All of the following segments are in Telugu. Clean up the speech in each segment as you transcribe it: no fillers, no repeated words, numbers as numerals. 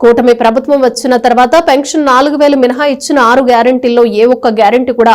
కూటమి ప్రభుత్వం వచ్చిన తర్వాత పెన్షన్ 4000 మినహా ఇచ్చిన 6 గ్యారెంటీల్లో ఏ ఒక్క గ్యారెంటీ కూడా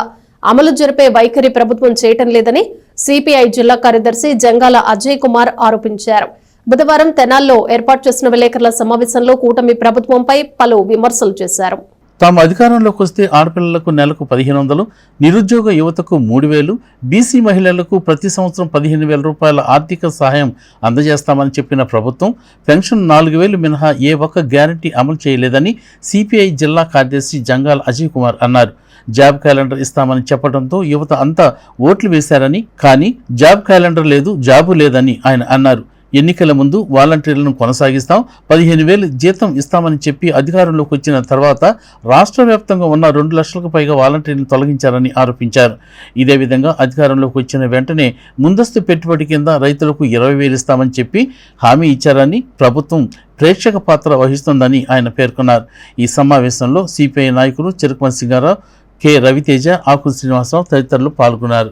అమలు జరిపే వైఖరి ప్రభుత్వం చేయటం లేదని సిపిఐ జిల్లా కార్యదర్శి జంగాల అజయ్ కుమార్ ఆరోపించారు. బుధవారం తెనాల్లో ఏర్పాటు చేసిన విలేకరుల సమావేశంలో కూటమి ప్రభుత్వంపై పలు విమర్శలు చేశారు. తాము అధికారంలోకి వస్తే ఆడపిల్లలకు నెలకు 1500, నిరుద్యోగ యువతకు 3000, బీసీ మహిళలకు ప్రతి సంవత్సరం 15,000 రూపాయల ఆర్థిక సహాయం అందజేస్తామని చెప్పిన ప్రభుత్వం పెన్షన్ 4000 మినహా ఏ ఒక్క గ్యారంటీ అమలు చేయలేదని సిపిఐ జిల్లా కార్యదర్శి జంగాల అజయ్ కుమార్ అన్నారు. జాబ్ క్యాలెండర్ ఇస్తామని చెప్పడంతో యువత అంతా ఓట్లు వేశారని, కానీ జాబ్ క్యాలెండర్ లేదు, జాబు లేదని ఆయన అన్నారు. ఎన్నికల ముందు వాలంటీర్లను కొనసాగిస్తాం, 15,000 జీతం ఇస్తామని చెప్పి అధికారంలోకి వచ్చిన తర్వాత రాష్ట్ర వ్యాప్తంగా ఉన్న 2 లక్షలకు పైగా వాలంటీర్లను తొలగించారని ఆరోపించారు. ఇదే విధంగా అధికారంలోకి వచ్చిన వెంటనే ముందస్తు పెట్టుబడి కింద రైతులకు 20,000 ఇస్తామని చెప్పి హామీ ఇచ్చారని, ప్రభుత్వం ప్రేక్షక పాత్ర వహిస్తుందని ఆయన పేర్కొన్నారు. ఈ సమావేశంలో సిపిఐ నాయకులు చెరుకుమని సింగారావు, కె రవితేజ, ఆకుల శ్రీనివాసరావు తదితరులు పాల్గొన్నారు.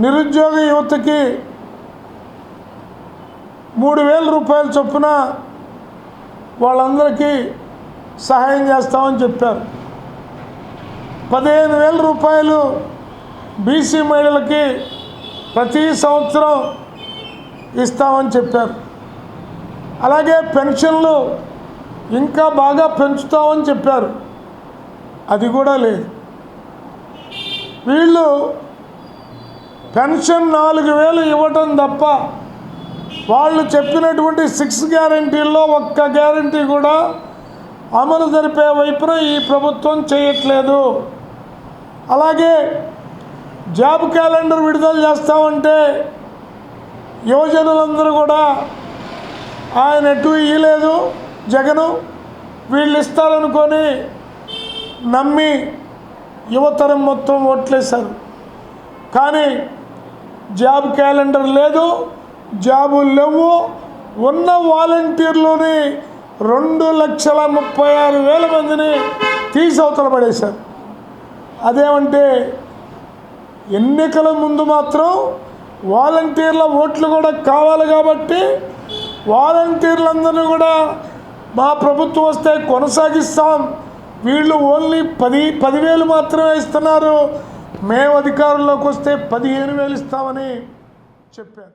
నిరుద్యోగ యువతకి 3,000 రూపాయల చొప్పున వాళ్ళందరికీ సహాయం చేస్తామని చెప్పారు. 15,000 రూపాయలు బీసీ మహిళలకి ప్రతి సంవత్సరం ఇస్తామని చెప్పారు. అలాగే పెన్షన్లు ఇంకా బాగా పెంచుతామని చెప్పారు. అది కూడా లేదు. వీళ్ళు పెన్షన్ 4,000 ఇవ్వటం తప్ప వాళ్ళు చెప్పినటువంటి 6 గ్యారెంటీల్లో ఒక్క గ్యారెంటీ కూడా అమలు జరిపే వైపున ఈ ప్రభుత్వం చేయట్లేదు. అలాగే జాబ్ క్యాలెండర్ విడుదల చేస్తామంటే యువజనులందరూ కూడా ఆయన ఎటు ఇయ్యలేదు జగను, వీళ్ళు ఇస్తారనుకొని నమ్మి యువతరం మొత్తం ఓట్లేశారు. కానీ జాబ్ క్యాలెండర్ లేదు, జాబులు లేవు. ఉన్న వాలంటీర్లోని 2,36,000 మందిని తీసి అవతల పడేశారు. అదేమంటే ఎన్నికల ముందు మాత్రం వాలంటీర్ల ఓట్లు కూడా కావాలి కాబట్టి వాలంటీర్లందరినీ కూడా మా ప్రభుత్వం వస్తే కొనసాగిస్తాం, వీళ్ళు ఓన్లీ 10,000 మాత్రమే ఇస్తున్నారు, మేము అధికారంలోకి వస్తే 15,000 ఇస్తామని చెప్పారు.